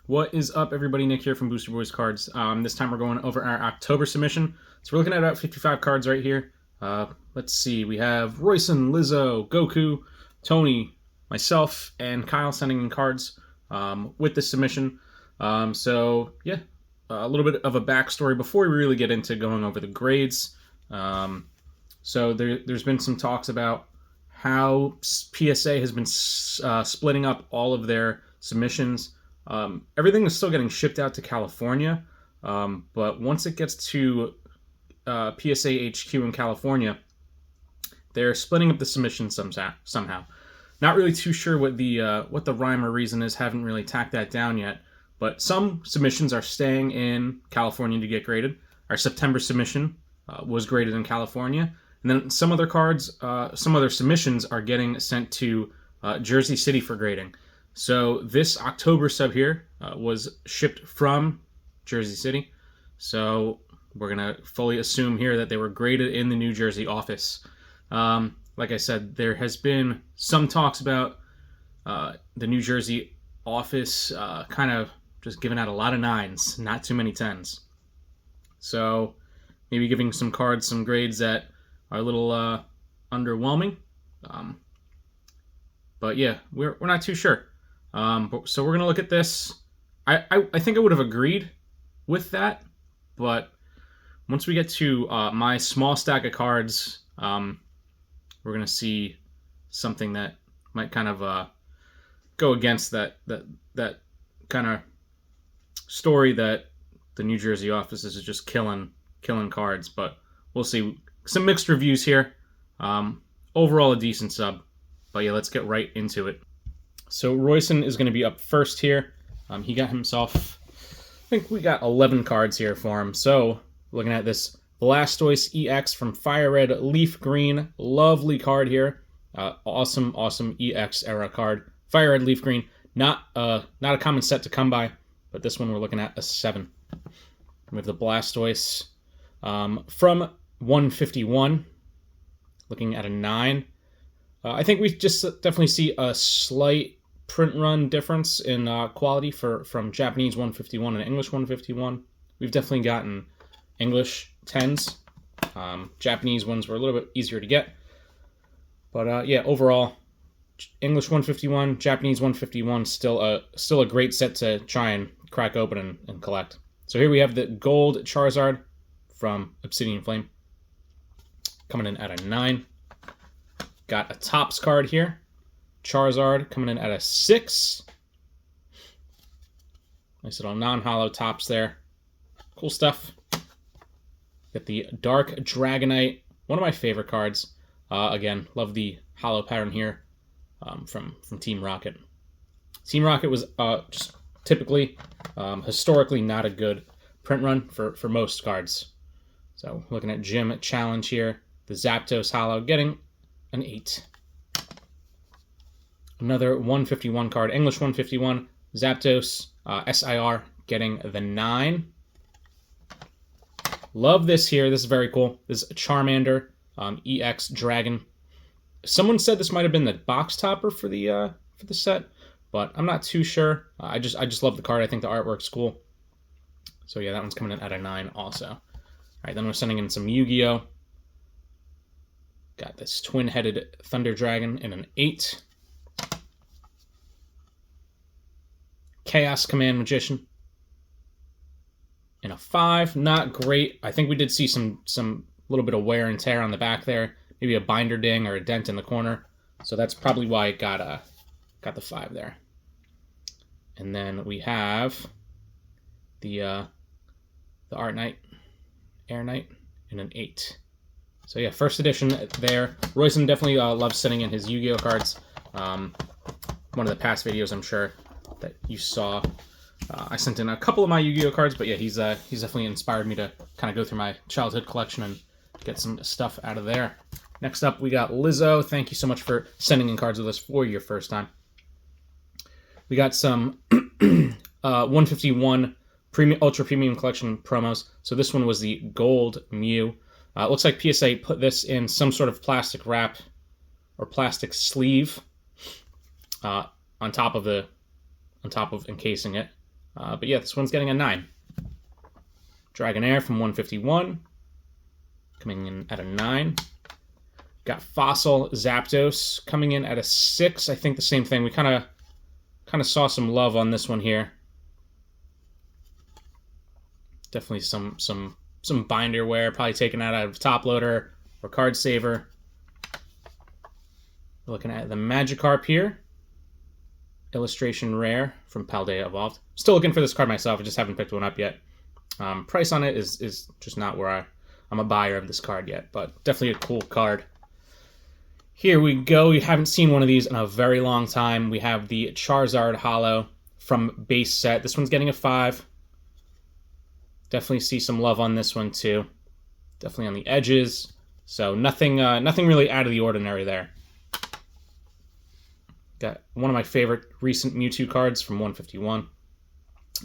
What is up, everybody? Nick here from Booster Boys Cards. This time we're going over our October submission. So we're looking at about 55 cards right here. Let's see. We have Royson, Lizzo, Goku, Tony, myself, and Kyle sending in cards with this submission. So yeah, a little bit of a backstory before we really get into going over the grades. So there's been some talks about how PSA has been splitting up all of their submissions. Everything is still getting shipped out to California, but once it gets to PSA HQ in California, they're splitting up the submission somehow. Not really too sure what the rhyme or reason is. Haven't really tacked that down yet. But some submissions are staying in California to get graded. Our September submission was graded in California, and then some other cards, some other submissions are getting sent to Jersey City for grading. So this October sub here was shipped from Jersey City. So we're going to fully assume here that they were graded in the New Jersey office. Like I said, there has been some talks about the New Jersey office kind of just giving out a lot of 9s, not too many 10s. So maybe giving some cards some grades that are a little underwhelming. But yeah, we're not too sure. So we're going to look at this. I think I would have agreed with that, but once we get to my small stack of cards, we're going to see something that might kind of go against that kind of story that the New Jersey office is just killing cards. But we'll see. Some mixed reviews here. Overall, a decent sub. But yeah, let's get right into it. So Royson is going to be up first here. He got himself, I think we got 11 cards here for him. So looking at this Blastoise EX from Fire Red Leaf Green. Lovely card here. Awesome EX era card. Fire Red Leaf Green. Not a common set to come by, but this one we're looking at a 7. We have the Blastoise from 151. Looking at a 9. I think we just definitely see a slight print run difference in quality from Japanese 151 and English 151. We've definitely gotten English 10s. Japanese ones were a little bit easier to get. But yeah, overall, English 151, Japanese 151, still a great set to try and crack open and collect. So here we have the gold Charizard from Obsidian Flame, coming in at a 9. Got a Topps card here. Charizard coming in at a 6. Nice little non-hollow Topps there. Cool stuff. Got the Dark Dragonite, one of my favorite cards. Again, love the hollow pattern here from Team Rocket. Team Rocket was just typically, historically, not a good print run for most cards. So looking at Gym Challenge here, the Zapdos hollow getting an 8. Another 151 card, English 151, Zapdos SIR getting the 9. Love this here. This is very cool. This is Charmander EX Dragon. Someone said this might have been the box topper for the set, but I'm not too sure. I just love the card. I think the artwork's cool. So yeah, that one's coming in at a 9 also. All right, then we're sending in some Yu-Gi-Oh! Got this twin-headed Thunder Dragon in an 8. Chaos Command Magician in a 5. Not great. I think we did see some little bit of wear and tear on the back there. Maybe a binder ding or a dent in the corner. So that's probably why it got the 5 there. And then we have the Art Knight, Air Knight in an 8. So yeah, first edition there. Royson definitely loves sending in his Yu-Gi-Oh cards. One of the past videos, I'm sure, that you saw. I sent in a couple of my Yu-Gi-Oh cards, but yeah, he's definitely inspired me to kind of go through my childhood collection and get some stuff out of there. Next up, we got Lizzo. Thank you so much for sending in cards with us for your first time. We got some 151 Ultra Premium Collection promos. So this one was the Gold Mew. It looks like PSA put this in some sort of plastic wrap or plastic sleeve on top of encasing it. But yeah, this one's getting a 9. Dragonair from 151, coming in at a 9. Got Fossil Zapdos coming in at a 6. I think the same thing. We kind of saw some love on this one here. Definitely some binder wear, probably taken out of Top Loader or Card Saver. We're looking at the Magikarp here. Illustration Rare from Paldea Evolved. Still looking for this card myself. I just haven't picked one up yet. Price on it is just not where I'm a buyer of this card yet, but definitely a cool card. Here we go. We haven't seen one of these in a very long time. We have the Charizard Holo from base set. This one's getting a 5. Definitely see some love on this one too. Definitely on the edges. So nothing really out of the ordinary there. Got one of my favorite recent Mewtwo cards from 151.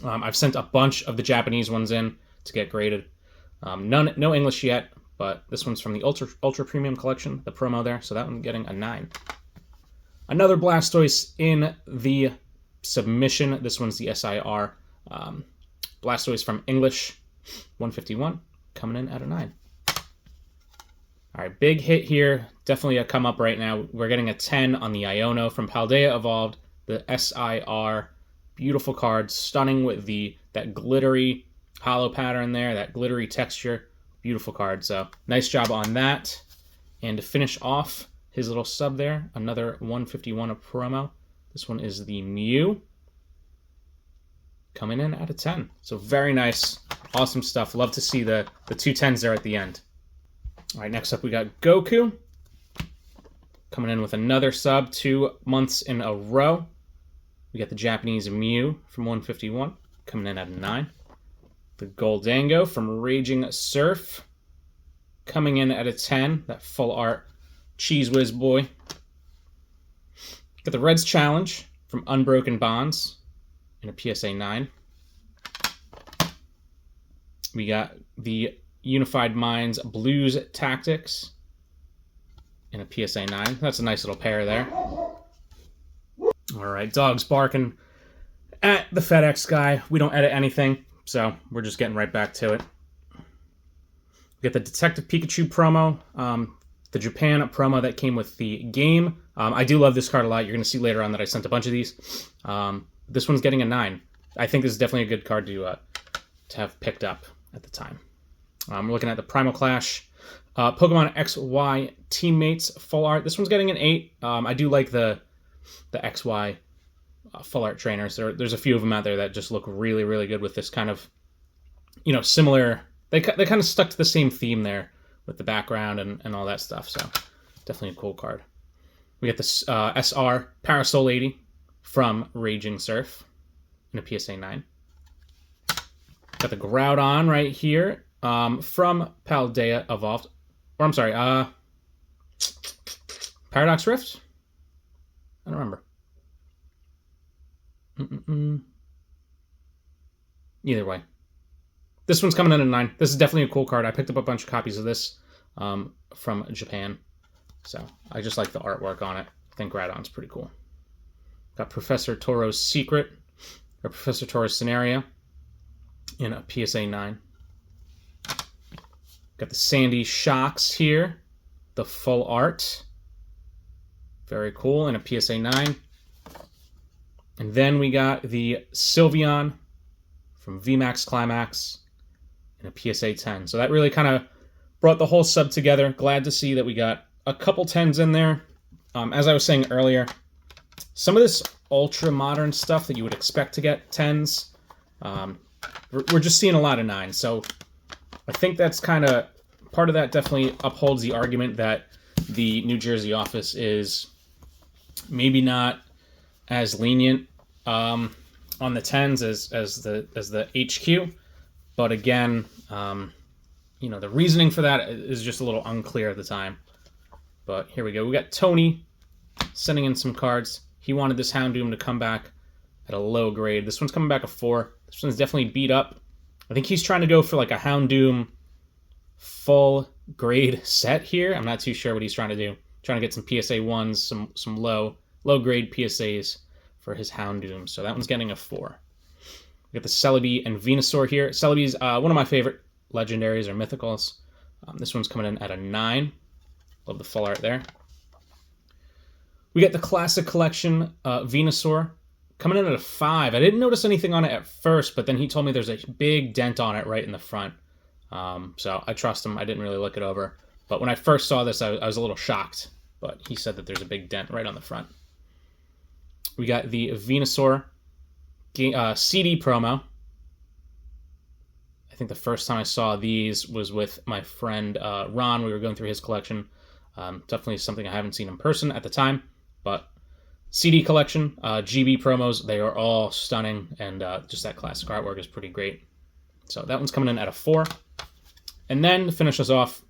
I've sent a bunch of the Japanese ones in to get graded. No English yet, but this one's from the Ultra Premium Collection, the promo there, so that one's getting a 9. Another Blastoise in the submission. This one's the SIR. Blastoise from English, 151, coming in at a 9. All right, big hit here. Definitely a come up right now. We're getting a 10 on the Iono from Paldea Evolved, the SIR. Beautiful card, stunning with that glittery hollow pattern there, that glittery texture. Beautiful card, so nice job on that. And to finish off his little sub there, another 151 of promo. This one is the Mew, coming in at a 10. So very nice, awesome stuff. Love to see the 2 10s there at the end. All right, next up we got Goku, coming in with another sub, 2 months in a row. We got the Japanese Mew from 151, coming in at a 9. The Goldango from Raging Surf, coming in at a 10. That full art Cheese Whiz boy. Got the Reds Challenge from Unbroken Bonds in a PSA 9. We got the Unified Minds Blues Tactics in a PSA 9. That's a nice little pair there. All right, dog's barking at the FedEx guy. We don't edit anything, so we're just getting right back to it. We got the Detective Pikachu promo, the Japan promo that came with the game. I do love this card a lot. You're going to see later on that I sent a bunch of these. This one's getting a 9. I think this is definitely a good card to have picked up at the time. We're looking at the Primal Clash Pokemon XY Teammates full art. This one's getting an 8. I do like the XY full art trainers. There's a few of them out there that just look really, really good with this kind of, similar. They kind of stuck to the same theme there with the background and all that stuff. So definitely a cool card. We get this SR Parasol Lady from Raging Surf in a PSA 9. Got the Groudon right here from Paldea Evolved. Or I'm sorry, Paradox Rift? I don't remember. Either way. This one's coming in at 9. This is definitely a cool card. I picked up a bunch of copies of this from Japan. So I just like the artwork on it. I think Groudon's pretty cool. Got Professor Toro's Secret, or Professor Toro's Scenario in a PSA 9. Got the Sandy Shocks here, the full art. Very cool, in a PSA 9. And then we got the Sylveon from VMAX Climax in a PSA 10. So that really kind of brought the whole sub together. Glad to see that we got a couple 10s in there. As I was saying earlier, some of this ultra modern stuff that you would expect to get 10s, we're just seeing a lot of 9s. So I think that's kind of part of that. Definitely upholds the argument that the New Jersey office is maybe not as lenient on the 10s as the HQ, but again, the reasoning for that is just a little unclear at the time. But here we go. We got Tony sending in some cards. He wanted this Houndoom to come back at a low grade. This one's coming back a 4. This one's definitely beat up. I think he's trying to go for like a Houndoom full grade set here. I'm not too sure what he's trying to do. Trying to get some PSA 1s, some low grade PSAs for his Houndoom. So that one's getting a 4. We got the Celebi and Venusaur here. Celebi's one of my favorite legendaries or mythicals. This one's coming in at a 9. Love the full art there. We got the Classic Collection Venusaur coming in at a 5. I didn't notice anything on it at first, but then he told me there's a big dent on it right in the front. So I trust him. I didn't really look it over. But when I first saw this, I was a little shocked. But he said that there's a big dent right on the front. We got the Venusaur CD promo. I think the first time I saw these was with my friend Ron. We were going through his collection. Definitely something I haven't seen in person at the time. But CD collection, GB promos, they are all stunning. And just that classic artwork is pretty great. So that one's coming in at a 4. And then to finish us off,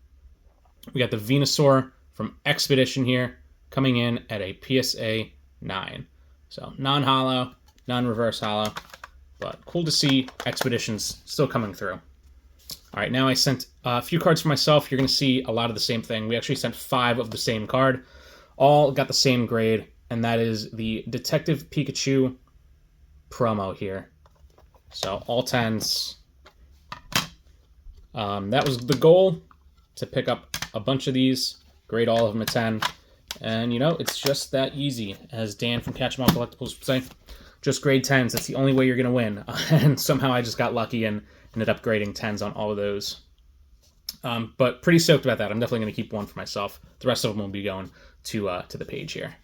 we got the Venusaur from Expedition here, coming in at a PSA 9. So non-hollow, non-reverse hollow, but cool to see Expeditions still coming through. All right, now I sent a few cards for myself. You're going to see a lot of the same thing. We actually sent 5 of the same card. All got the same grade, and that is the Detective Pikachu promo here. So all 10s. That was the goal, to pick up a bunch of these, grade all of them a 10. And, you know, it's just that easy, as Dan from Catch 'em All Collectibles would say. Just grade 10s. That's the only way you're going to win. And somehow I just got lucky and ended up grading 10s on all of those. But pretty stoked about that. I'm definitely going to keep one for myself. The rest of them will be going to the page here.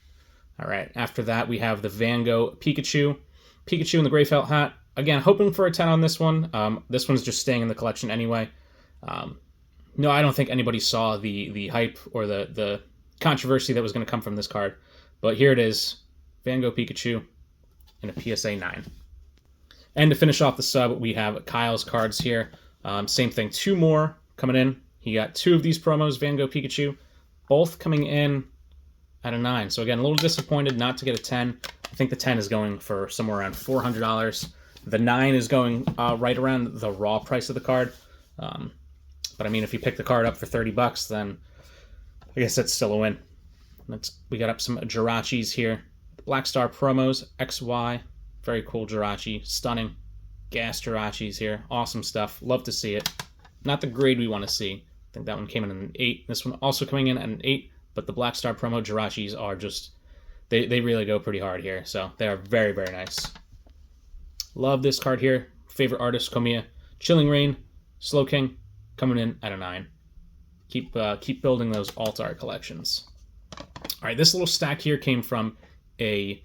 All right. After that, we have the Van Gogh Pikachu. Pikachu in the gray felt hat. Again, hoping for a 10 on this one. This one's just staying in the collection anyway. No, I don't think anybody saw the hype or the controversy that was going to come from this card. But here it is. Van Gogh Pikachu in a PSA 9. And to finish off the sub, we have Kyle's cards here. Same thing, 2 more coming in. He got 2 of these promos, Van Gogh Pikachu, both coming in at a 9. So again, a little disappointed not to get a 10. I think the 10 is going for somewhere around $400. The 9 is going right around the raw price of the card. But I mean, if you pick the card up for $30, then I guess that's still a win. We got up some Jirachis here. Black Star promos, XY. Very cool Jirachi. Stunning. Gas Jirachis here. Awesome stuff. Love to see it. Not the grade we want to see. I think that one came in at an 8. This one also coming in at an 8. But the Black Star promo Jirachis are just... They really go pretty hard here. So they are very, very nice. Love this card here. Favorite artist, Komiya. Chilling Reign. Slowking. Coming in at a 9. Keep building those alt art collections. All right, this little stack here came from a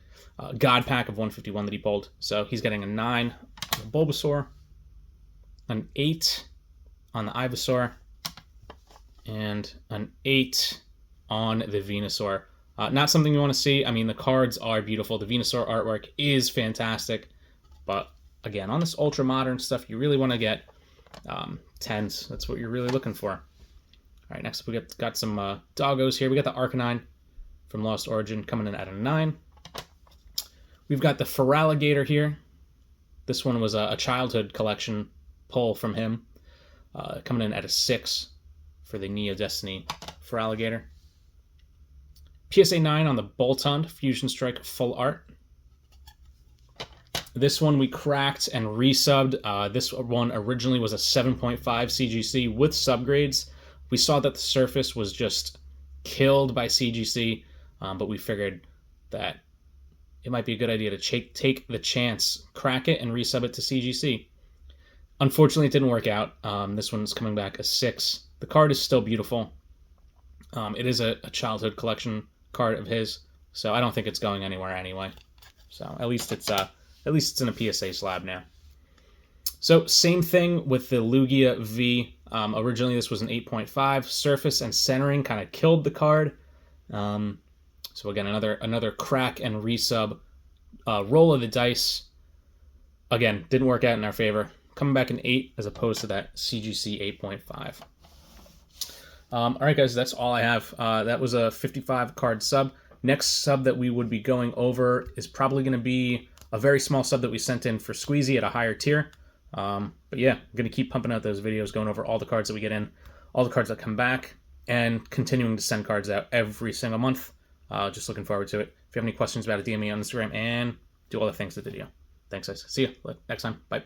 God pack of 151 that he pulled. So he's getting a 9 on the Bulbasaur, an 8 on the Ivysaur, and an 8 on the Venusaur. Not something you want to see. I mean, the cards are beautiful. The Venusaur artwork is fantastic. But again, on this ultra modern stuff, you really want to get 10s. That's what you're really looking for. All right, next up we got some doggos here. We got the Arcanine from Lost Origin coming in at a 9. We've got the Feraligatr here. This one was a childhood collection pull from him. Coming in at a 6 for the Neo Destiny Feraligatr. PSA 9 on the Boltund Fusion Strike full art. This one we cracked and resubbed. This one originally was a 7.5 CGC with subgrades. We saw that the surface was just killed by CGC, but we figured that it might be a good idea to take the chance, crack it, and resub it to CGC. Unfortunately, it didn't work out. This one's coming back a 6. The card is still beautiful. It is a childhood collection card of his, so I don't think it's going anywhere anyway. So at least it's in a PSA slab now. So same thing with the Lugia V. Originally this was an 8.5. Surface and centering kind of killed the card. So again, another crack and resub. Roll of the dice. Again, didn't work out in our favor. Coming back an 8 as opposed to that CGC 8.5. All right, guys, that's all I have. That was a 55 card sub. Next sub that we would be going over is probably going to be a very small sub that we sent in for Squeezy at a higher tier. But yeah, I'm going to keep pumping out those videos, going over all the cards that we get in, all the cards that come back, and continuing to send cards out every single month. Just looking forward to it. If you have any questions about it, DM me on Instagram and do all the things in the video. Thanks, guys. See you next time. Bye.